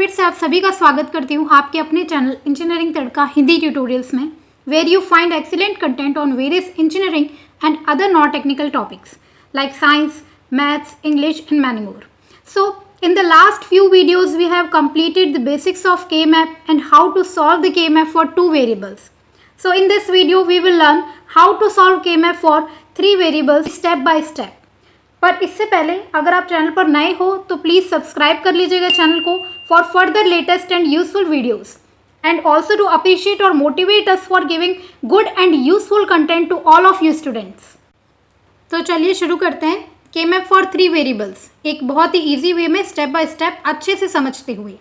फिर से आप सभी का स्वागत करती हूँ आपके अपने channel engineering Tadka Hindi tutorials में, where you find excellent content on various engineering and other non technical topics like science, maths, English and many more. So, in the last few videos we have completed the basics of K-map and how to solve the K-map for two variables. So, in this video we will learn how to solve K-map for three variables step by step. पर इससे पहले अगर आप channel पर नए हो तो please subscribe कर लीजिएगा चैनल को for further latest and useful videos and also to appreciate और motivate us for giving good and useful content to all of you students. तो चलिए शुरू करते हैं. K-map फॉर थ्री वेरिएबल्स, एक बहुत ही ईजी वे में स्टेप बाय स्टेप अच्छे से समझते हुए.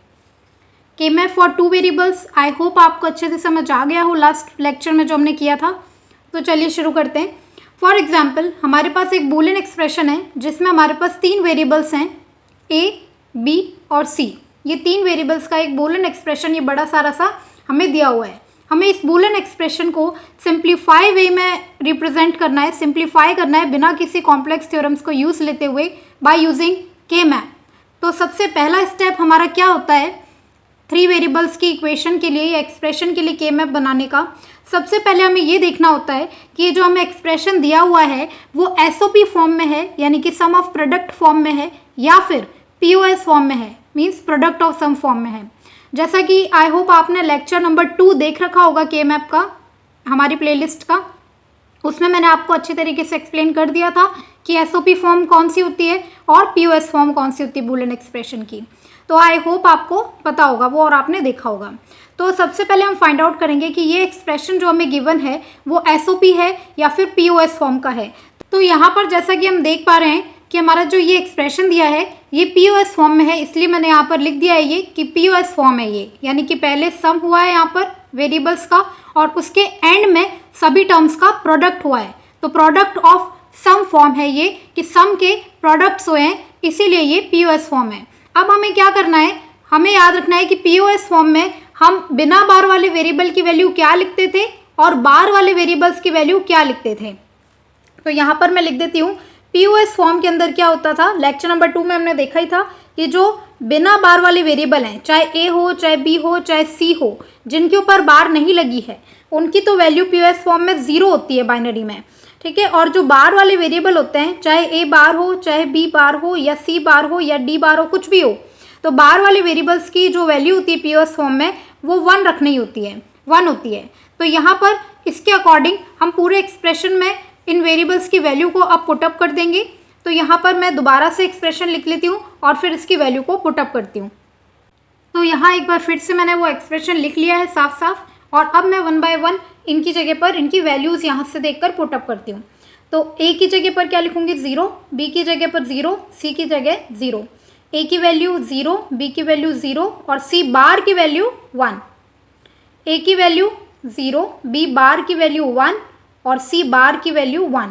K-map for two variables, I hope आपको अच्छे से समझ आ गया हो लास्ट लेक्चर में जो हमने किया था. तो चलिए शुरू करते हैं. फॉर एग्जाम्पल हमारे पास एक बूलियन एक्सप्रेशन है जिसमें हमारे पास तीन वेरिएबल्स हैं A, B और C. ये तीन वेरिएबल्स का एक बूलियन एक्सप्रेशन ये बड़ा सारा सा हमें दिया हुआ है. हमें इस बूलियन एक्सप्रेशन को सिंप्लीफाई वे में रिप्रेजेंट करना है, सिंप्लीफाई करना है बिना किसी कॉम्प्लेक्स थ्योरम्स को यूज़ लेते हुए बाय यूजिंग K-map. तो सबसे पहला स्टेप हमारा क्या होता है थ्री वेरिएबल्स की इक्वेशन के लिए या एक्सप्रेशन के लिए K-map बनाने का. सबसे पहले हमें ये देखना होता है कि ये जो हमें एक्सप्रेशन दिया हुआ है वो SOP फॉर्म में है यानी कि सम ऑफ प्रोडक्ट फॉर्म में है या फिर POS फॉर्म में है, means product of sum form में है. जैसा कि आई होप आपने लेक्चर नंबर 2 देख रखा होगा K-map का, हमारी प्लेलिस्ट का. उसमें मैंने आपको अच्छे तरीके से एक्सप्लेन कर दिया था कि SOP फॉर्म कौन सी होती है और POS फॉर्म कौन सी होती है बूलियन एक्सप्रेशन की. तो आई होप आपको पता होगा वो और आपने देखा होगा. तो सबसे पहले हम फाइंड आउट करेंगे कि ये एक्सप्रेशन जो हमें गिवन है वो SOP है या फिर POS फॉर्म का है. तो यहाँ पर जैसा कि हम देख पा रहे हैं कि हमारा जो ये एक्सप्रेशन दिया है ये POS फॉर्म में है, इसलिए मैंने यहाँ पर लिख दिया है ये कि POS फॉर्म है ये, यानी कि पहले सम हुआ है यहाँ पर वेरिएबल्स का और उसके एंड में सभी टर्म्स का प्रोडक्ट हुआ है. तो प्रोडक्ट ऑफ सम फॉर्म है ये कि सम के प्रोडक्ट्स हुए हैं, इसीलिए ये POS फॉर्म है. अब हमें क्या करना है, हमें याद रखना है कि POS फॉर्म में हम बिना बार वाले वेरिएबल की वैल्यू क्या लिखते थे और बार वाले वेरिएबल्स की वैल्यू क्या लिखते थे. तो यहाँ पर मैं लिख देती हूँ POS फॉर्म के अंदर क्या होता था, लेक्चर नंबर 2 में हमने देखा ही था कि जो बिना बार वाले वेरिएबल हैं, चाहे A हो, चाहे B हो, चाहे C हो, जिनके ऊपर बार नहीं लगी है उनकी तो वैल्यू POS फॉर्म में 0 होती है बाइनरी में, ठीक है. और जो बार वाले वेरिएबल होते हैं, चाहे A बार हो, चाहे B बार हो या C बार हो या D बार हो, कुछ भी हो, तो बार वाले वेरिएबल्स की जो वैल्यू होती है POS फॉर्म में वो 1 रखनी होती है, 1 होती है. तो यहाँ पर इसके अकॉर्डिंग हम पूरे एक्सप्रेशन में इन वेरिएबल्स की वैल्यू को अब पुटअप कर देंगे. तो यहाँ पर मैं दोबारा से एक्सप्रेशन लिख लेती हूँ और फिर इसकी वैल्यू को पुटअप करती हूँ. तो यहाँ एक बार फिर से मैंने वो एक्सप्रेशन लिख लिया है साफ साफ और अब मैं 1 बाय 1 इनकी जगह पर इनकी वैल्यूज़ यहाँ से देखकर पुटअप करती हूँ. तो A की जगह पर क्या लिखूँगी 0, B की जगह पर 0, C की जगह 0. A की वैल्यू 0, B की वैल्यू 0 और C बार की वैल्यू 1. A की वैल्यू 0, B बार की वैल्यू 1 और C बार की वैल्यू 1.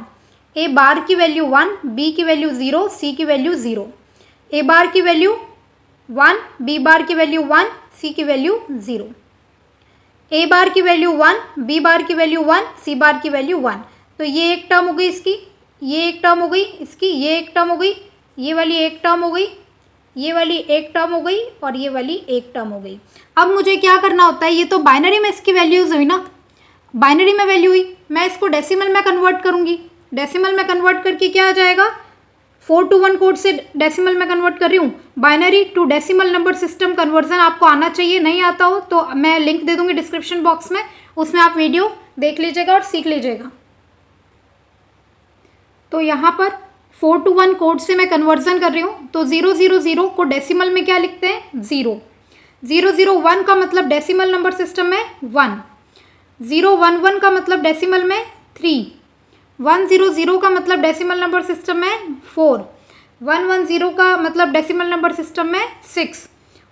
A बार की वैल्यू 1, B की वैल्यू 0, C की वैल्यू 0. A बार की वैल्यू 1, B बार की वैल्यू 1, C की वैल्यू 0. A बार की वैल्यू 1, B बार की वैल्यू 1, C बार की वैल्यू 1. तो ये एक टर्म हो गई इसकी, ये एक टर्म हो गई इसकी, ये एक टर्म हो गई, ये वाली एक टर्म हो गई, ये वाली एक टर्म हो गई और ये वाली एक टर्म हो गई. अब मुझे क्या करना होता है, ये तो बाइनरी में इसकी वैल्यूज़ हुई ना, बाइनरी में वैल्यू हुई, मैं इसको डेसिमल में कन्वर्ट करूँगी. डेसिमल में कन्वर्ट करके क्या आ जाएगा, 4 to 1 कोड से डेसिमल में कन्वर्ट कर रही हूँ. Binary to decimal number system conversion आपको आना चाहिए, नहीं आता हो तो मैं लिंक दे दूँगी डिस्क्रिप्शन बॉक्स में, उसमें आप वीडियो देख लीजिएगा और सीख लीजिएगा. तो यहाँ पर 4 to 1 कोड से मैं कन्वर्जन कर रही हूँ. तो 000 को डेसिमल में क्या लिखते हैं 0. 001 का मतलब डेसिमल नंबर सिस्टम में 1. 011 का मतलब डेसिमल में 3. 100 का मतलब डेसिमल नंबर सिस्टम में 4. 110 का मतलब डेसिमल नंबर सिस्टम में 6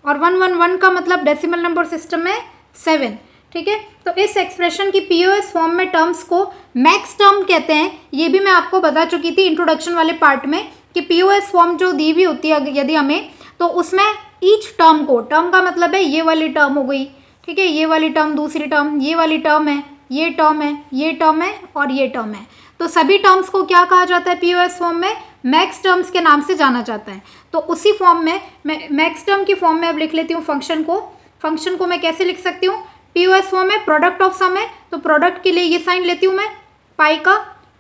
और 111 का मतलब डेसिमल नंबर सिस्टम में 7. ठीक है. तो इस एक्सप्रेशन की POS फॉर्म में टर्म्स को मैक्स टर्म कहते हैं. ये भी मैं आपको बता चुकी थी इंट्रोडक्शन वाले पार्ट में कि POS फॉर्म जो दी हुई होती है यदि हमें, तो उसमें ईच टर्म को, टर्म का मतलब है ये वाली टर्म हो गई, ठीक है, ये वाली टर्म, दूसरी टर्म, ये वाली टर्म है, ये टर्म है, ये टर्म है और ये टर्म है. तो सभी टर्म्स को क्या कहा जाता है POS फॉर्म में, मैक्स टर्म्स के नाम से जाना जाता है। तो उसी फॉर्म में मैं मैक्स टर्म की फॉर्म में अब लिख लेती हूँ फंक्शन को मैं कैसे लिख सकती हूँ, पीओएस फॉर्म में प्रोडक्ट ऑफ सम है, तो प्रोडक्ट के लिए ये साइन लेती हूँ मैं पाई का,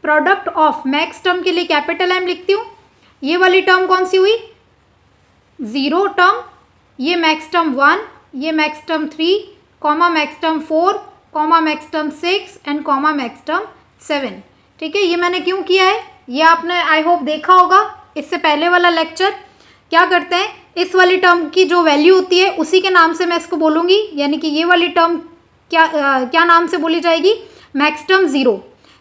प्रोडक्ट ऑफ मैक्स टर्म के लिए कैपिटल एम लिखती हूँ। ये वाली टर्म कौन सी हुई, 0 टर्म, ये मैक्स टर्म 1, ये max term 3, comma max term 4, comma max term 6 and comma max term 7। ठीक है, ये मैंने क्यों किया है, ये आपने आई होप देखा होगा इससे पहले वाला लेक्चर। क्या करते हैं, इस वाली टर्म की जो वैल्यू होती है उसी के नाम से मैं इसको बोलूँगी, यानी कि ये वाली टर्म क्या नाम से बोली जाएगी, मैक्स टर्म 0,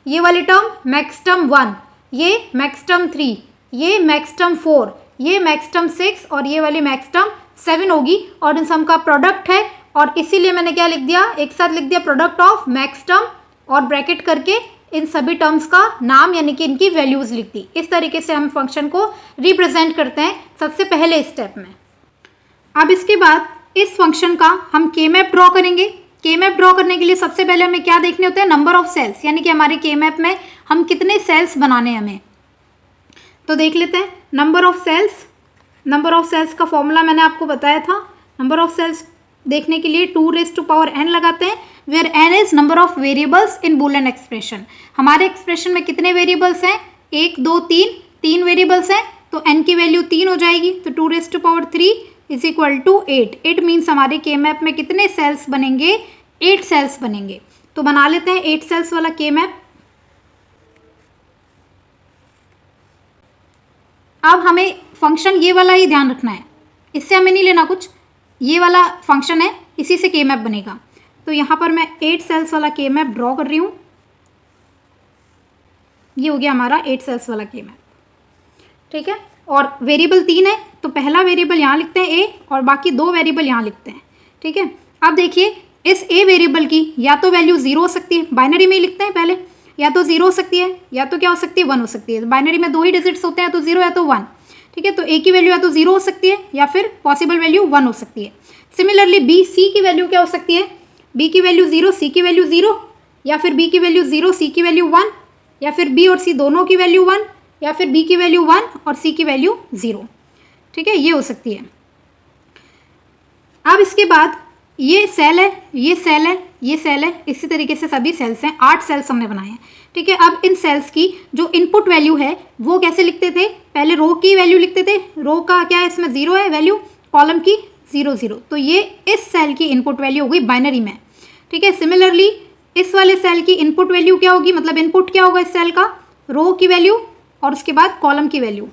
ये वाली टर्म मैक्स टर्म 1, ये मैक्स टर्म 3, ये मैक्स टर्म 4, ये मैक्स टर्म 6 और ये वाली मैक्स टर्म 7 होगी, और इन सम का प्रोडक्ट है, और इसीलिए मैंने क्या लिख दिया, एक साथ लिख दिया प्रोडक्ट ऑफ मैक्स टर्म और ब्रैकेट करके इन सभी टर्म्स का नाम यानी कि इनकी वैल्यूज़ लिख दी। इस तरीके से हम फंक्शन को रिप्रेजेंट करते हैं सबसे पहले स्टेप में। अब इसके बाद इस फंक्शन का हम के मैप ड्रॉ करेंगे। के मैप ड्रॉ करने के लिए सबसे पहले हमें क्या देखने होते हैं, नंबर ऑफ सेल्स, यानी कि हमारे के मैप में हम कितने सेल्स बनाने हैं हमें। तो देख लेते हैं नंबर ऑफ सेल्स का फॉर्मूला मैंने आपको बताया था। नंबर ऑफ सेल्स देखने के लिए 2n लगाते हैं, where n is number of variables in boolean expression. हमारे एक्सप्रेशन में कितने वेरिएबल्स हैं, 1 2 3 वेरिएबल्स हैं, तो n की वैल्यू 3 हो जाएगी, तो 2^3 is equal to 8। It means हमारे के मैप में कितने सेल्स बनेंगे, 8 सेल्स बनेंगे। तो बना लेते हैं 8 सेल्स वाला के मैप। अब हमें फंक्शन ये वाला ही ध्यान रखना है, इससे हमें नहीं लेना कुछ, ये वाला फंक्शन है, इसी से के मैप बनेगा। तो यहाँ पर मैं 8 सेल्स वाला के मैप ड्रॉ कर रही हूँ। ये हो गया हमारा 8 सेल्स वाला के मैप। ठीक है, और वेरिएबल 3 है, तो पहला वेरिएबल यहाँ लिखते हैं ए और बाकी 2 वेरिएबल यहाँ लिखते हैं। ठीक है, अब देखिए इस ए वेरिएबल की या तो वैल्यू 0 हो सकती है, बाइनरी में ही लिखते हैं पहले, या तो 0 हो सकती है या तो क्या हो सकती है 1 हो सकती है। बाइनरी में 2 ही डिजिट्स होते हैं, तो 0 या तो 1। ठीक है, तो ए की वैल्यू या तो 0 हो सकती है या फिर पॉसिबल वैल्यू 1 हो सकती है। सिमिलरली बी सी की वैल्यू क्या हो सकती है, बी की वैल्यू 0 सी की वैल्यू 0, या फिर बी की वैल्यू 0 सी की वैल्यू 1, या फिर बी और सी दोनों की वैल्यू 1, या फिर बी की वैल्यू 1 और सी की वैल्यू 0। ठीक है, ये हो सकती है। अब इसके बाद ये सेल है, ये सेल है, ये सेल है, इसी तरीके से सभी सेल्स हैं, 8 सेल्स हमने बनाए हैं। ठीक है, अब इन सेल्स की जो इनपुट वैल्यू है वो कैसे लिखते थे, पहले रो की वैल्यू लिखते थे, रो का क्या है इसमें 0 है वैल्यू, कॉलम की 0 0, तो ये इस सेल की इनपुट वैल्यू होगी बाइनरी में। ठीक है, सिमिलरली इस वाले सेल की इनपुट वैल्यू क्या होगी, मतलब इनपुट क्या होगा इस सेल का, रो की वैल्यू और उसके बाद कॉलम की वैल्यू।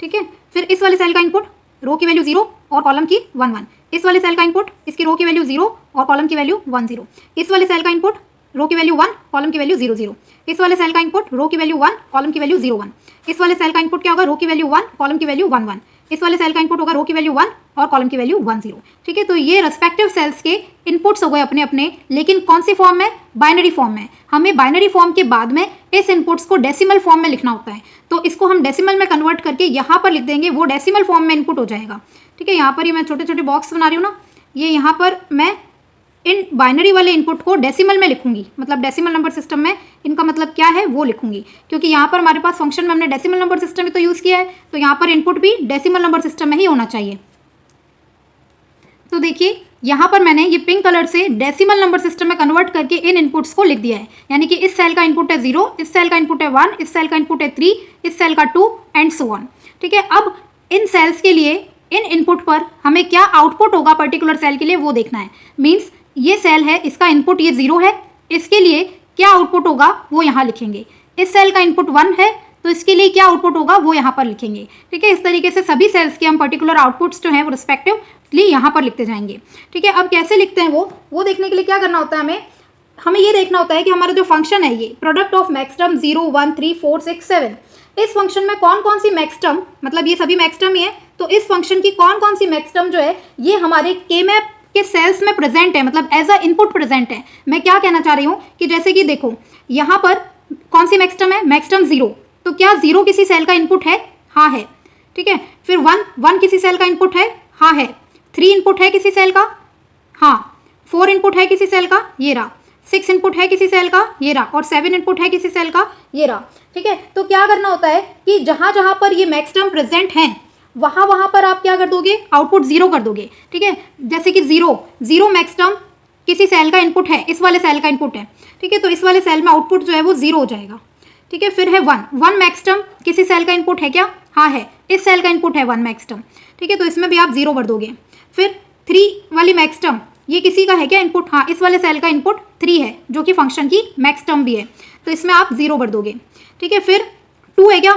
ठीक है, फिर इस वाले सेल का इनपुट रो की वैल्यू 0 और कॉलम की 1 1, इस वाले सेल का इनपुट इसकी रो की वैल्यू 0 और कॉलम की वैल्यू 1 0, इस वाले सेल का इनपुट रो की वैल्यू 1 कॉलम की वैल्यू 0 0, इस वाले सेल का इनपुट रो की वैल्यू 1 कॉलम की वैल्यू 0 1, इस वाले सेल का इनपुट क्या होगा, रो की वैल्यू 1 कॉलम की वैल्यू 1 1, इस वाले सेल का इनपुट होगा रो की वैल्यू 1 और कॉलम की वैल्यू 1 0। ठीक है, तो ये रेस्पेक्टिव सेल्स के इनपुट्स हो गए अपने अपने, लेकिन कौन सी फॉर्म में, बाइनरी फॉर्म में। हमें बाइनरी फॉर्म के बाद में इस इनपुट्स को डेसिमल फॉर्म में लिखना होता है, तो इसको हम डेसिमल में कन्वर्ट करके यहाँ पर लिख देंगे, वो डेसिमल फॉर्म में इनपुट हो जाएगा। ठीक है, यहाँ पर ये मैं छोटे छोटे बॉक्स बना रही हूँ ना, ये यहाँ पर मैं इन बाइनरी वाले इनपुट को डेसिमल में लिखूंगी, मतलब डेसिमल नंबर सिस्टम में इनका मतलब क्या है वो लिखूंगी, क्योंकि यहाँ पर हमारे पास फंक्शन में हमने डेसिमल नंबर सिस्टम भी तो यूज़ किया है, तो यहाँ पर इनपुट भी डेसिमल नंबर सिस्टम में ही होना चाहिए। तो देखिए यहाँ पर मैंने ये पिंक कलर से डेसिमल नंबर सिस्टम में कन्वर्ट करके इन इनपुट्स को लिख दिया है, यानी कि इस सेल का इनपुट है 0, इस सेल का इनपुट है 1, इस सेल का इनपुट है 3, इस सेल का 2 एंड सो ऑन। ठीक है, अब इन सेल्स के लिए इन इनपुट पर हमें क्या आउटपुट होगा पर्टिकुलर सेल के लिए वो देखना है। मीन्स ये सेल है, इसका इनपुट ये 0 है, इसके लिए क्या आउटपुट होगा वो यहाँ लिखेंगे। इस सेल का इनपुट 1 है, तो इसके लिए क्या आउटपुट होगा वो यहाँ पर लिखेंगे। ठीक है, इस तरीके से सभी सेल्स के हम पर्टिकुलर आउटपुट्स जो हैं वो रिस्पेक्टिवली यहाँ पर लिखते जाएंगे। ठीक है, अब कैसे लिखते हैं वो देखने के लिए क्या करना होता है, हमें ये देखना होता है कि हमारा जो फंक्शन है ये प्रोडक्ट ऑफ मैक्स टर्म 0 1 3 4 6 7, इस फंक्शन में कौन कौन सी मैक्स टर्म, मतलब ये सभी मैक्स टर्म ही है, तो इस फंक्शन की कौन कौन सी मैक्स टर्म जो है ये हमारे के मैप के सेल्स में प्रेजेंट है, मतलब एज अ इनपुट प्रेजेंट है। मैं क्या कहना चाह रही हूँ कि जैसे कि देखो यहाँ पर कौन सी मैक्स टर्म है, मैक्स टर्म 0, तो क्या 0 किसी सेल का इनपुट है, हाँ है। ठीक है, फिर 1 किसी सेल का इनपुट है, हाँ है। 3 इनपुट है किसी सेल का, हाँ। 4 इनपुट है किसी सेल का, ये रहा। 6 इनपुट है किसी सेल का, ये रहा, और 7 इनपुट है किसी सेल का, ये रहा। ठीक है, तो क्या करना होता है कि जहाँ जहाँ पर ये मैक्स टर्म प्रेजेंट हैं वहाँ पर आप क्या कर दोगे, आउटपुट 0 कर दोगे। ठीक है, जैसे कि 0 मैक्स टर्म किसी सेल का इनपुट है, इस वाले सेल का इनपुट है। ठीक है, तो इस वाले सेल में आउटपुट जो है वो 0 हो जाएगा। ठीक है, फिर है 1 मैक्स टर्म किसी सेल का इनपुट है क्या, हाँ है, इस सेल का इनपुट है 1 मैक्स टर्म। ठीक है, तो इसमें भी आप 0 भर दोगे। फिर 3 वाली मैक्स टर्म, ये किसी का है क्या इनपुट, हाँ, इस वाले सेल का इनपुट 3 है जो कि फंक्शन की मैक्स टर्म भी है, तो इसमें आप 0 भर दोगे। ठीक है, फिर 2 है क्या,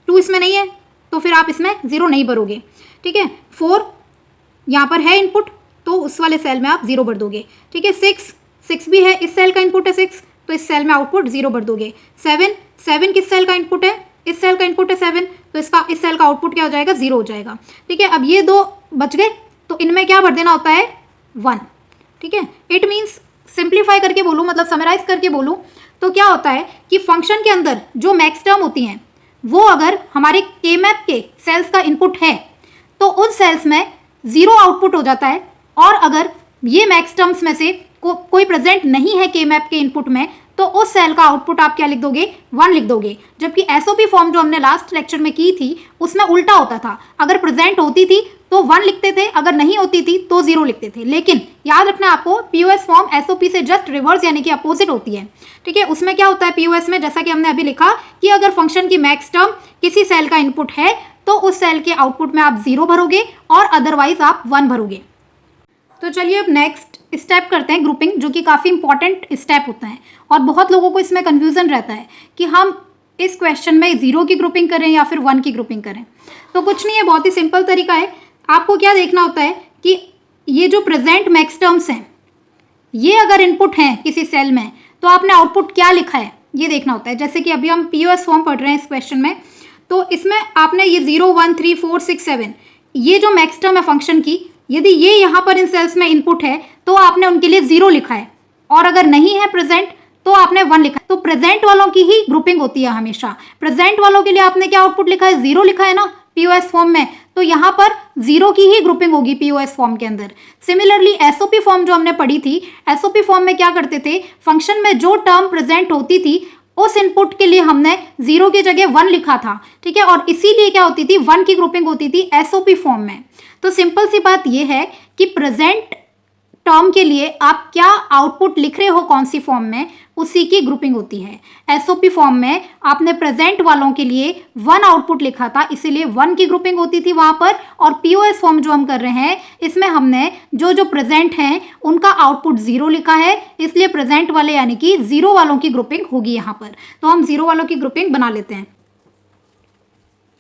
2 इसमें नहीं है तो फिर आप इसमें 0 नहीं भरोगे। ठीक है, 4 यहाँ पर है इनपुट तो उस वाले सेल में आप 0 भर दोगे। ठीक है, 6 भी है, इस सेल का इनपुट है 6, तो इस सेल में आउटपुट 0 भर दोगे। 7 किस सेल का इनपुट है, इस सेल का इनपुट है 7, तो इसका इस सेल का आउटपुट क्या हो जाएगा, 0 हो जाएगा। ठीक है, अब ये 2 बच गए तो इनमें क्या भर देना होता है, 1। ठीक है, इट मीन्स सिंप्लीफाई करके बोलूँ, मतलब समराइज करके बोलूँ तो क्या होता है कि फंक्शन के अंदर जो मैक्स टर्म होती हैं वो अगर हमारे के मैप के सेल्स का इनपुट है तो उन सेल्स में 0 आउटपुट हो जाता है, और अगर ये मैक्स टर्म्स में से कोई प्रेजेंट नहीं है के मैप के इनपुट में तो उस सेल का आउटपुट आप क्या लिख दोगे, 1 लिख दोगे। जबकि एसओपी फॉर्म जो हमने लास्ट लेक्चर में की थी उसमें उल्टा होता था, अगर प्रेजेंट होती थी तो 1 लिखते थे, अगर नहीं होती थी तो 0 लिखते थे। लेकिन याद रखना आपको, पीओएस फॉर्म एसओपी से जस्ट रिवर्स यानी कि अपोजिट होती है। ठीक है, उसमें क्या होता है पीओएस में, जैसा कि हमने अभी लिखा कि अगर फंक्शन की मैक्स टर्म किसी सेल का इनपुट है तो उस सेल के आउटपुट में आप 0 भरोगे और अदरवाइज आप 1 भरोगे। तो चलिए अब नेक्स्ट स्टेप करते हैं ग्रुपिंग, जो कि काफ़ी इंपॉर्टेंट स्टेप होता है और बहुत लोगों को इसमें कन्फ्यूज़न रहता है कि हम इस क्वेश्चन में 0 की ग्रुपिंग करें या फिर 1 की ग्रुपिंग करें। तो कुछ नहीं है, बहुत ही सिंपल तरीका है। आपको क्या देखना होता है कि ये जो प्रेजेंट मैक्स टर्म्स हैं ये अगर इनपुट हैं किसी सेल में तो आपने आउटपुट क्या लिखा है ये देखना होता है। जैसे कि अभी हम पीओएस फॉर्म पढ़ रहे हैं इस क्वेश्चन में, तो इसमें आपने ये 0 1 3 4 6 7 ये जो मैक्स टर्म है फंक्शन की, यदि ये यहाँ पर इन सेल्स में इनपुट है तो आपने उनके लिए 0 लिखा है, और अगर नहीं है प्रेजेंट तो आपने 1 लिखा है। तो प्रेजेंट वालों की ही ग्रुपिंग होती है हमेशा। प्रेजेंट वालों के लिए आपने क्या आउटपुट लिखा है, 0 लिखा है ना पीओएस फॉर्म में, तो यहाँ पर 0 की ही ग्रुपिंग होगी पीओएस फॉर्म के अंदर। सिमिलरली एसओपी फॉर्म जो हमने पढ़ी थी, एसओपी फॉर्म में क्या करते थे, फंक्शन में जो टर्म प्रेजेंट होती थी उस इनपुट के लिए हमने 0 की जगह 1 लिखा था। ठीक है, और इसीलिए क्या होती थी, 1 की ग्रुपिंग होती थी एसओपी फॉर्म में। तो सिंपल सी बात यह है कि प्रेजेंट टर्म के लिए आप क्या आउटपुट लिख रहे हो कौन सी फॉर्म में, उसी की ग्रुपिंग होती है। एसओपी फॉर्म में आपने प्रेजेंट वालों के लिए 1 आउटपुट लिखा था, इसीलिए 1 की ग्रुपिंग होती थी वहां पर। और पीओएस फॉर्म जो हम कर रहे हैं इसमें हमने जो जो प्रेजेंट हैं उनका आउटपुट 0 लिखा है, इसलिए प्रेजेंट वाले यानी कि 0 वालों की ग्रुपिंग होगी यहाँ पर। तो हम 0 वालों की ग्रुपिंग बना लेते हैं।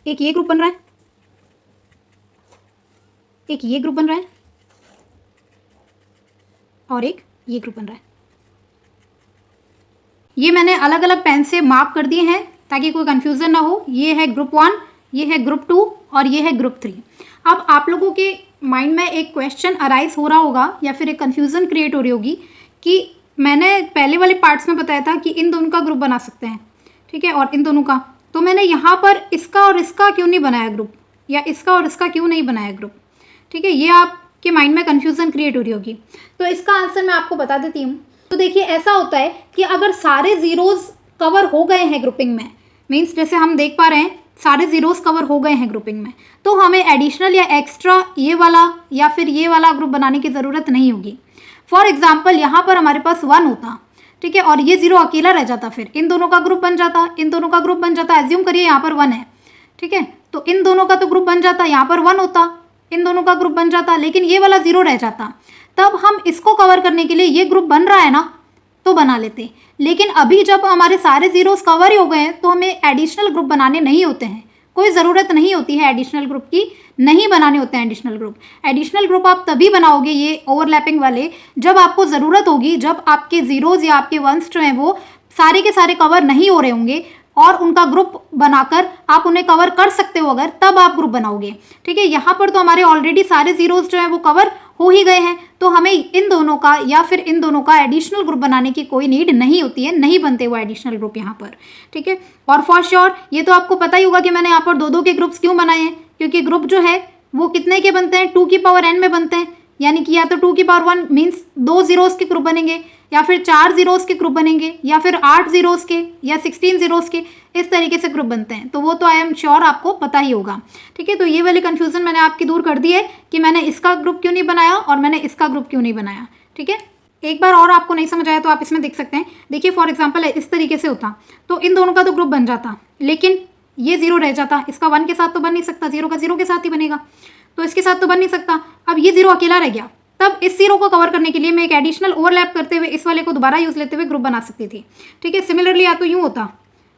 एक ये ग्रुप बन रहा है, एक ये ग्रुप बन रहा है, और एक ये ग्रुप बन रहा है। ये मैंने अलग अलग पेन से मार्क कर दिए हैं ताकि कोई कंफ्यूजन ना हो। ये है ग्रुप 1, ये है ग्रुप 2 और ये है ग्रुप 3। अब आप लोगों के माइंड में एक क्वेश्चन अराइज हो रहा होगा या फिर एक कंफ्यूजन क्रिएट हो रही होगी कि मैंने पहले वाले पार्ट्स में बताया था कि इन दोनों का ग्रुप बना सकते हैं, ठीक है, और इन दोनों का, तो मैंने यहाँ पर इसका और इसका क्यों नहीं बनाया ग्रुप, या इसका और इसका क्यों नहीं बनाया ग्रुप। ठीक है, ये आपके माइंड में कन्फ्यूजन क्रिएट हो रही होगी। तो इसका आंसर मैं आपको बता देती हूँ। तो देखिए ऐसा होता है कि अगर सारे ज़ीरोज़ कवर हो गए हैं ग्रुपिंग में, मीन्स जैसे हम देख पा रहे हैं सारे ज़ीरोज़ कवर हो गए हैं ग्रुपिंग में, तो हमें एडिशनल या एक्स्ट्रा ये वाला या फिर ये वाला ग्रुप बनाने की ज़रूरत नहीं होगी। फॉर एग्जाम्पल यहाँ पर हमारे पास 1 होता, ठीक है, और ये 0 अकेला रह जाता, फिर इन दोनों का ग्रुप बन जाता, इन दोनों का ग्रुप बन जाता। एज्यूम करिए यहाँ पर 1 है, ठीक है, तो इन दोनों का तो ग्रुप बन जाता, यहाँ पर 1 होता, इन दोनों का ग्रुप बन जाता, लेकिन ये वाला 0 रह जाता। तब हम इसको कवर करने के लिए ये ग्रुप बन रहा है ना, तो बना लेते। लेकिन अभी जब हमारे सारे ज़ीरोज़ कवर ही हो गए हैं तो हमें एडिशनल ग्रुप बनाने नहीं होते हैं, कोई ज़रूरत नहीं होती है एडिशनल ग्रुप की, नहीं बनाने होते हैं एडिशनल ग्रुप। एडिशनल ग्रुप आप तभी बनाओगे ये ओवरलैपिंग वाले जब आपको ज़रूरत होगी, जब आपके ज़ीरोज़ या आपके वंस जो हैं वो सारे के सारे कवर नहीं हो रहे होंगे और उनका ग्रुप बनाकर आप उन्हें कवर कर सकते हो, अगर तब आप ग्रुप बनाओगे। ठीक है, यहाँ पर तो हमारे ऑलरेडी सारे ज़ीरोज़ जो हैं वो कवर हो ही गए हैं, तो हमें इन दोनों का या फिर इन दोनों का एडिशनल ग्रुप बनाने की कोई नीड नहीं होती है, नहीं बनते वो एडिशनल ग्रुप यहाँ पर। ठीक है, और फॉर श्योर ये तो आपको पता ही होगा कि मैंने यहाँ पर 2-2 के ग्रुप्स क्यों बनाए हैं, क्योंकि ग्रुप जो है वो कितने के बनते हैं, 2 की पावर n में बनते हैं। यानी कि या तो 2 की पावर 1 मीन्स 2 जीरोस के ग्रुप बनेंगे, या फिर 4 जीरोस के ग्रुप बनेंगे, या फिर 8 जीरोस के, या 16 जीरोस के, इस तरीके से ग्रुप बनते हैं। तो वो तो आई एम श्योर आपको पता ही होगा। ठीक है, तो ये वाली कन्फ्यूजन मैंने आपकी दूर कर दी है कि मैंने इसका ग्रुप क्यों नहीं बनाया और मैंने इसका ग्रुप क्यों नहीं बनाया। ठीक है, एक बार और आपको नहीं समझ आया तो आप इसमें देख सकते हैं। देखिए फॉर एग्जाम्पल इस तरीके से होता तो इन दोनों का तो ग्रुप बन जाता, लेकिन ये 0 रह जाता। इसका 1 के साथ तो बन नहीं सकता, 0 का 0 के साथ ही बनेगा, तो इसके साथ तो बन नहीं सकता। अब ये 0 अकेला रह गया, तब इस 0 को कवर करने के लिए मैं एक एडिशनल ओवरलैप करते हुए इस वाले को दोबारा यूज लेते हुए ग्रुप बना सकती थी। ठीक है, सिमिलरली या तो यूँ होता,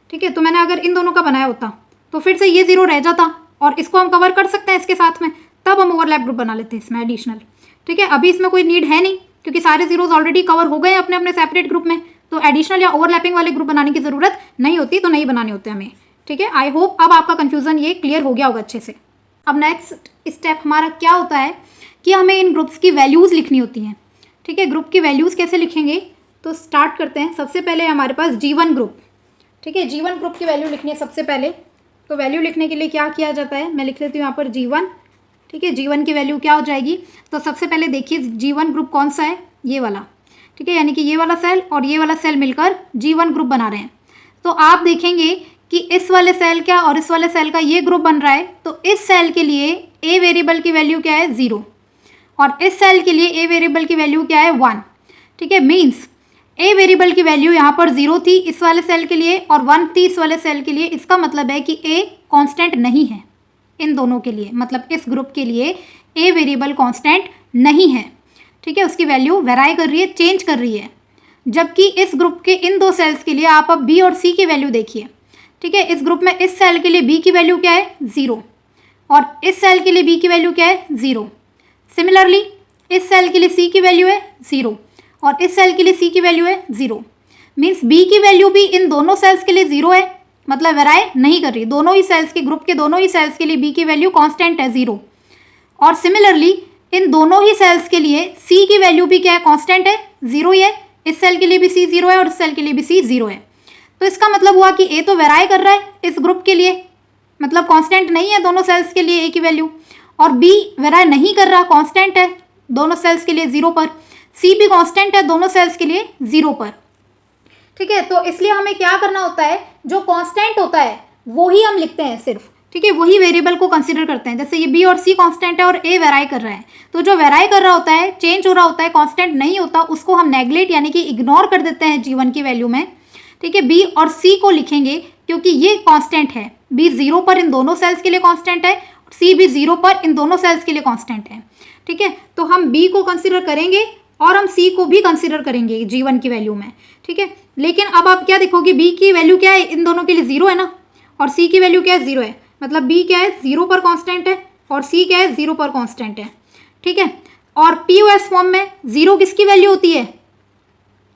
ठीक है, तो मैंने अगर इन दोनों का बनाया होता तो फिर से ये 0 रह जाता और इसको हम कवर कर सकते हैं इसके साथ में, तब हम ओवरलैप ग्रुप बना लेते हैं इसमें एडिशनल। ठीक है, अभी इसमें कोई नीड है नहीं क्योंकि सारे जीरोज ऑलरेडी कवर हो गए अपने अपने सेपरेट ग्रुप में, तो एडिशनल या ओवरलैपिंग वाले ग्रुप बनाने की जरूरत नहीं होती, तो नहीं बनाने होते हमें। ठीक है, आई होप अब आपका कंफ्यूजन ये क्लियर हो गया होगा अच्छे से। अब नेक्स्ट स्टेप हमारा क्या होता है कि हमें इन ग्रुप्स की वैल्यूज़ लिखनी होती हैं। ठीक है, ग्रुप की वैल्यूज़ कैसे लिखेंगे, तो स्टार्ट करते हैं। सबसे पहले हमारे पास G1 ग्रुप। ठीक है, G1 ग्रुप की वैल्यू लिखनी है सबसे पहले। तो वैल्यू लिखने के लिए क्या किया जाता है, मैं लिख लेती हूँ यहाँ पर G1। ठीक है, G1 की वैल्यू क्या हो जाएगी, तो सबसे पहले देखिए G1 ग्रुप कौन सा है, ये वाला। ठीक है, यानी कि ये वाला सेल और ये वाला सेल मिलकर G1 ग्रुप बना रहे हैं। तो आप देखेंगे कि इस वाले सेल का और इस वाले सेल का ये ग्रुप बन रहा है, तो इस सेल के लिए ए वेरिएबल की वैल्यू क्या है 0 और इस सेल के लिए ए वेरिएबल की वैल्यू क्या है 1। ठीक है, मीन्स ए वेरिएबल की वैल्यू यहाँ पर 0 थी इस वाले सेल के लिए और 1 थी इस वाले सेल के लिए। इसका मतलब है कि ए कांस्टेंट नहीं है इन दोनों के लिए, मतलब इस ग्रुप के लिए ए वेरिएबल कांस्टेंट नहीं है। ठीक है, उसकी वैल्यू वेराई कर रही है, चेंज कर रही है। जबकि इस ग्रुप के इन दो सेल्स के लिए आप अब बी और सी की वैल्यू देखिए। ठीक है, इस ग्रुप में इस सेल के लिए बी की वैल्यू क्या है 0 और इस सेल के लिए बी की वैल्यू क्या है 0। सिमिलरली इस सेल के लिए सी की वैल्यू है 0 और इस सेल के लिए सी की वैल्यू है 0। मीन्स बी की वैल्यू भी इन दोनों सेल्स के लिए 0 है, मतलब वेराई नहीं कर रही। दोनों ही सेल्स के ग्रुप के दोनों ही सेल्स के लिए बी की वैल्यू कांस्टेंट है 0 और सिमिलरली इन दोनों ही सेल्स के लिए सी की वैल्यू भी क्या है कांस्टेंट है 0 ही है। इस सेल के लिए भी सी 0 है और इस सेल के लिए भी सी 0 है। तो इसका मतलब हुआ कि ए तो वेराई कर रहा है इस ग्रुप के लिए, मतलब कांस्टेंट नहीं है दोनों सेल्स के लिए ए की वैल्यू, और बी वेराई नहीं कर रहा, कांस्टेंट है दोनों सेल्स के लिए 0 पर। सी भी कांस्टेंट है दोनों सेल्स के लिए 0 पर। ठीक है, तो इसलिए हमें क्या करना होता है, जो कांस्टेंट होता है वो ही हम लिखते हैं सिर्फ। ठीक है, वही वेरिएबल को कंसीडर करते हैं। जैसे ये बी और सी कांस्टेंट है और ए वेराई कर रहा है, तो जो वेराई कर रहा होता है, चेंज हो रहा होता है, कांस्टेंट नहीं होता, उसको हम नेग्लेक्ट यानी कि इग्नोर कर देते हैं G1 की वैल्यू में। ठीक है, बी और सी को लिखेंगे क्योंकि ये कांस्टेंट है। बी 0 पर इन दोनों सेल्स के लिए कांस्टेंट है, सी भी 0 पर इन दोनों सेल्स के लिए कांस्टेंट है। ठीक है, तो हम बी को कंसीडर करेंगे और हम सी को भी कंसीडर करेंगे G1 की वैल्यू में। ठीक है, लेकिन अब आप क्या देखोगे, बी की वैल्यू क्या है, इन दोनों के लिए 0 है ना, और सी की वैल्यू क्या है 0 है, मतलब बी क्या है 0 पर कांस्टेंट है और सी क्या है 0 पर कांस्टेंट है। ठीक है, और पीओएस फॉर्म में 0 किसकी वैल्यू होती है,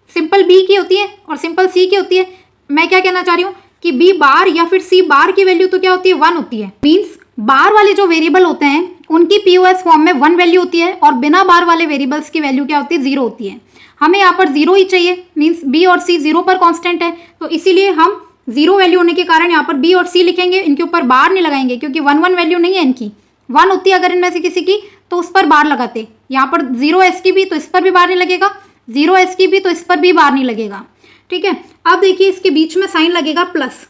सिंपल बी की होती है और सिंपल सी की होती है। मैं क्या कहना चाह रही हूँ कि बी बार या फिर सी बार की वैल्यू तो क्या होती है 1 होती है। मीन्स बार वाले जो वेरिएबल होते हैं उनकी पीओएस फॉर्म में 1 वैल्यू होती है और बिना बार वाले वेरिएबल्स की वैल्यू क्या होती है 0 होती है। हमें यहाँ पर 0 ही चाहिए, मीन्स बी और सी 0 पर कांस्टेंट है, तो इसीलिए हम 0 वैल्यू होने के कारण यहाँ पर बी और सी लिखेंगे, इनके ऊपर बार नहीं लगाएंगे क्योंकि 1 वैल्यू नहीं है इनकी। 1 होती है अगर इनमें से किसी की तो उस पर बार लगाते। यहाँ पर 0 एस की भी तो इस पर भी बार नहीं लगेगा, 0 एस की भी तो इस पर भी बार नहीं लगेगा। ठीक है, अब देखिए इसके बीच में साइन लगेगा प्लस।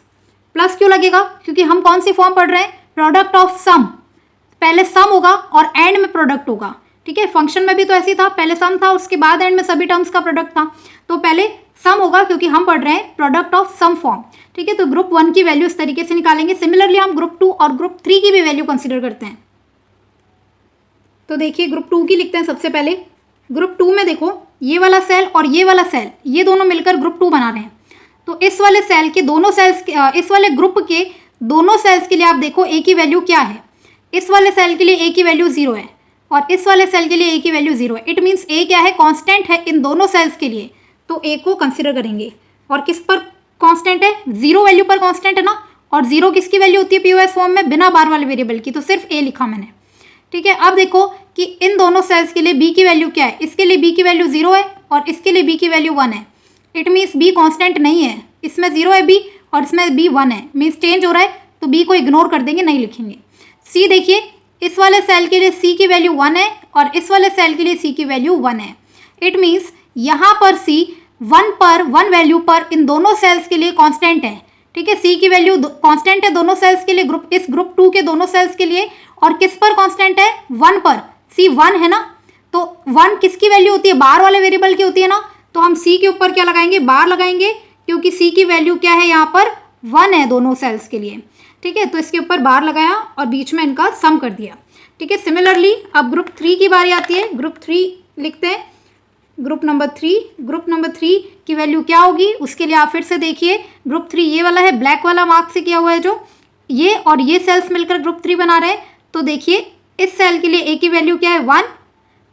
प्लस क्यों लगेगा, क्योंकि हम कौन सी फॉर्म पढ़ रहे हैं, प्रोडक्ट ऑफ सम। पहले सम होगा और एंड में प्रोडक्ट होगा। ठीक है, फंक्शन में भी तो ऐसे ही था, पहले सम था उसके बाद एंड में सभी टर्म्स का प्रोडक्ट था, तो पहले सम होगा क्योंकि हम पढ़ रहे हैं प्रोडक्ट ऑफ सम फॉर्म। ठीक है, तो ग्रुप 1 की वैल्यू इस तरीके से निकालेंगे। सिमिलरली हम ग्रुप 2 और ग्रुप 3 की भी वैल्यू कंसीडर करते हैं। तो देखिए ग्रुप 2 की लिखते हैं सबसे पहले। ग्रुप 2 में देखो ये वाला सेल और ये वाला सेल, ये दोनों मिलकर ग्रुप 2 बना रहे हैं। तो इस वाले सेल के दोनों सेल्स, इस वाले ग्रुप के दोनों सेल्स के लिए आप देखो ए की वैल्यू क्या है। इस वाले सेल के लिए ए की वैल्यू 0 है और इस वाले सेल के लिए ए की वैल्यू 0 है। इट मीन्स ए क्या है, कांस्टेंट है इन दोनों सेल्स के लिए, तो ए को कंसिडर करेंगे। और किस पर कांस्टेंट है, 0 वैल्यू पर कांस्टेंट है ना, और 0 किसकी वैल्यू होती है पीओएस फॉर्म में, बिना बार वाले वेरिएबल की, तो सिर्फ ए लिखा मैंने। ठीक है, अब देखो कि इन दोनों सेल्स के लिए बी की वैल्यू क्या है, इसके लिए बी की वैल्यू 0 है और इसके लिए बी की वैल्यू 1 है। इट मीन्स बी कांस्टेंट नहीं है, इसमें 0 है बी और इसमें बी 1 है, मीन्स चेंज हो रहा है, तो बी को इग्नोर कर देंगे, नहीं लिखेंगे। सी देखिए इस वाले सेल के लिए C की वैल्यू 1 है और इस वाले सेल के लिए C की वैल्यू 1 है। इट मीन्स यहाँ पर C 1 वैल्यू पर इन दोनों सेल्स के लिए कांस्टेंट है। ठीक है, C की वैल्यू कांस्टेंट है दोनों सेल्स के लिए, इस ग्रुप 2 के दोनों सेल्स के लिए। और किस पर कांस्टेंट है? 1 पर। C 1 है ना, तो 1 किसकी वैल्यू होती है? बार वाले वेरिएबल की होती है ना, तो हम C के ऊपर क्या लगाएंगे? बार लगाएंगे, क्योंकि C की वैल्यू क्या है यहाँ पर? 1 है दोनों सेल्स के लिए। ठीक है, तो इसके ऊपर बार लगाया और बीच में इनका सम कर दिया। ठीक है, सिमिलरली अब ग्रुप 3 की बारी आती है। ग्रुप 3 लिखते हैं, ग्रुप नंबर 3। ग्रुप नंबर 3 की वैल्यू क्या होगी? उसके लिए आप फिर से देखिए, ग्रुप 3 ये वाला है, ब्लैक वाला मार्क से किया हुआ है जो, ये और ये सेल्स मिलकर ग्रुप 3 बना रहे हैं। तो देखिए इस सेल के लिए A की वैल्यू क्या है? 1,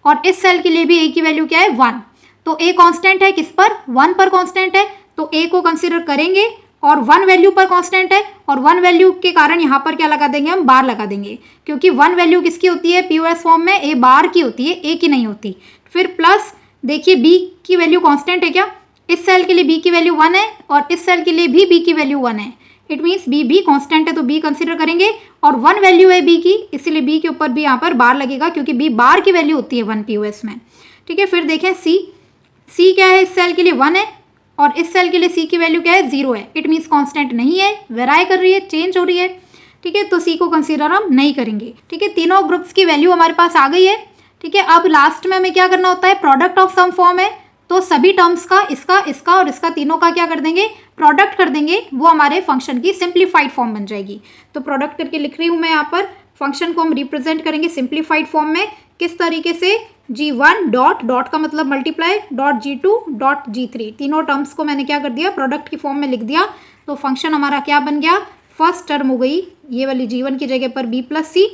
और इस सेल के लिए भी A की वैल्यू क्या है? 1। तो A कांस्टेंट है, किस पर? 1 पर कांस्टेंट है, तो A को कंसीडर करेंगे, और 1 वैल्यू पर कांस्टेंट है, और 1 वैल्यू के कारण यहाँ पर क्या लगा देंगे? हम बार लगा देंगे, क्योंकि 1 वैल्यू किसकी होती है? POS फॉर्म में A बार की होती है, A की नहीं होती। फिर प्लस देखिए B की वैल्यू कांस्टेंट है क्या? इस सेल के लिए B की वैल्यू 1 है और इस सेल के लिए भी B की वैल्यू 1 है। इट मीन्स B भी कांस्टेंट है, तो B कंसीडर करेंगे, और 1 वैल्यू है B की, इसलिए B के ऊपर भी यहाँ पर बार लगेगा, क्योंकि B बार की वैल्यू होती है 1 POS में। ठीक है, फिर देखें C क्या है? इस सेल के लिए 1 है और इस सेल के लिए C की वैल्यू क्या है? 0 है। इट मीन्स कांस्टेंट नहीं है, वेराई कर रही है, चेंज हो रही है। ठीक है, तो C को कंसीडर हम नहीं करेंगे। ठीक है, तीनों ग्रुप्स की वैल्यू हमारे पास आ गई है। ठीक है, अब लास्ट में हमें क्या करना होता है? प्रोडक्ट ऑफ सम फॉर्म है, तो सभी टर्म्स का, इसका और इसका, तीनों का क्या कर देंगे? प्रोडक्ट कर देंगे, वो हमारे फंक्शन की सिंप्लीफाइड फॉर्म बन जाएगी। तो प्रोडक्ट करके लिख रही हूँ मैं यहाँ पर। फंक्शन को हम रिप्रेजेंट करेंगे सिंप्लीफाइड फॉर्म में, किस तरीके से? G1 डॉट का मतलब multiply, dot G2 dot G3, तीनों टर्म्स को मैंने क्या कर दिया? प्रोडक्ट की फॉर्म में लिख दिया। तो फंक्शन हमारा क्या बन गया? फर्स्ट टर्म हो गई ये वाली, G1 की जगह पर B प्लस C,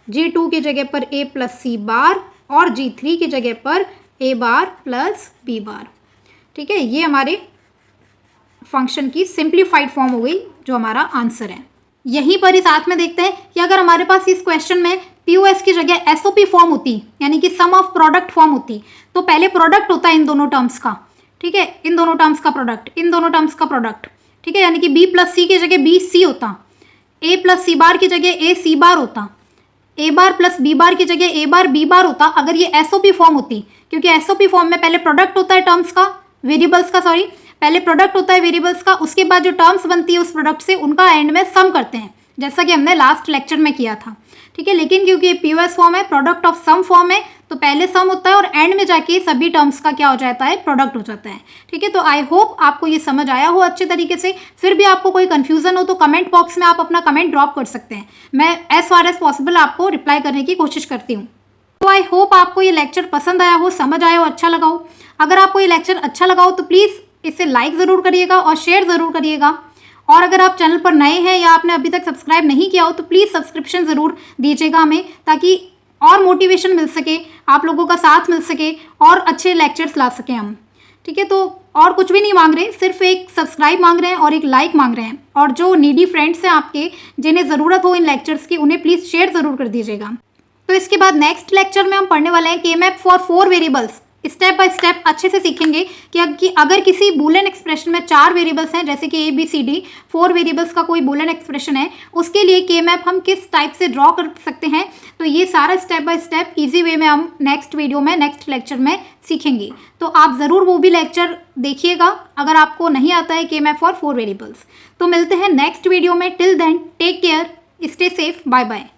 G2 की जगह पर A प्लस C बार, और G3 की जगह पर A बार प्लस B बार। ठीक है, ये हमारे फंक्शन की सिंप्लीफाइड फॉर्म हो गई, जो हमारा आंसर है। यहीं पर ही साथ में देखते हैं कि अगर हमारे पास इस क्वेश्चन में POS की जगह SOP फॉर्म होती, यानी कि सम ऑफ प्रोडक्ट फॉर्म होती, तो पहले प्रोडक्ट होता है इन दोनों टर्म्स का। ठीक है, इन दोनों टर्म्स का प्रोडक्ट, इन दोनों टर्म्स का प्रोडक्ट। ठीक है, यानी कि B प्लस C की जगह B C होता, A प्लस C बार की जगह A C बार होता, A बार प्लस B बार की जगह A बार B बार होता, अगर ये SOP फॉर्म होती। क्योंकि SOP फॉर्म में पहले प्रोडक्ट होता है टर्म्स का, वेरिएबल्स का, सॉरी, पहले प्रोडक्ट होता है वेरिएबल्स का, उसके बाद जो टर्म्स बनती है उस प्रोडक्ट से, उनका एंड में सम करते हैं, जैसा कि हमने लास्ट लेक्चर में किया था। ठीक है, लेकिन क्योंकि ये POS फॉर्म है, प्रोडक्ट ऑफ सम फॉर्म है, तो पहले सम होता है और एंड में जाके सभी टर्म्स का क्या हो जाता है? प्रोडक्ट हो जाता है। ठीक है, तो आई होप आपको ये समझ आया हो अच्छे तरीके से। फिर भी आपको कोई कन्फ्यूजन हो तो कमेंट बॉक्स में आप अपना कमेंट ड्रॉप कर सकते हैं, मैं एज फार एज पॉसिबल आपको रिप्लाई करने की कोशिश करती हूँ। तो आई होप आपको ये लेक्चर पसंद आया हो, समझ आया हो, अच्छा लगा हो। अगर आपको ये लेक्चर अच्छा लगा हो तो प्लीज़ इसे लाइक ज़रूर करिएगा और शेयर ज़रूर करिएगा। और अगर आप चैनल पर नए हैं या आपने अभी तक सब्सक्राइब नहीं किया हो तो प्लीज़ सब्सक्रिप्शन ज़रूर दीजिएगा हमें, ताकि और मोटिवेशन मिल सके, आप लोगों का साथ मिल सके और अच्छे लेक्चर्स ला सकें हम। ठीक है, तो और कुछ भी नहीं मांग रहे, सिर्फ एक सब्सक्राइब मांग रहे हैं और एक लाइक मांग रहे हैं। और जो नीडी फ्रेंड्स हैं आपके, जिन्हें ज़रूरत हो इन लेक्चर्स की, उन्हें प्लीज़ शेयर ज़रूर कर दीजिएगा। तो इसके बाद नेक्स्ट लेक्चर में हम पढ़ने वाले हैं K-map for 4 variables. Step by step अच्छे से सीखेंगे कि अगर किसी बूलियन एक्सप्रेशन में 4 वेरिएबल्स हैं, जैसे कि ABCD 4 वेरिएबल्स का कोई बूलियन एक्सप्रेशन है, उसके लिए K-मैप हम किस टाइप से ड्रॉ कर सकते हैं। तो ये सारा step by step easy way में हम नेक्स्ट वीडियो में, नेक्स्ट लेक्चर में सीखेंगे। तो आप ज़रूर वो भी लेक्चर देखिएगा अगर आपको नहीं आता है K-मैप फॉर 4 वेरिएबल्स। तो मिलते हैं नेक्स्ट वीडियो में। Till then take care, stay safe, bye bye.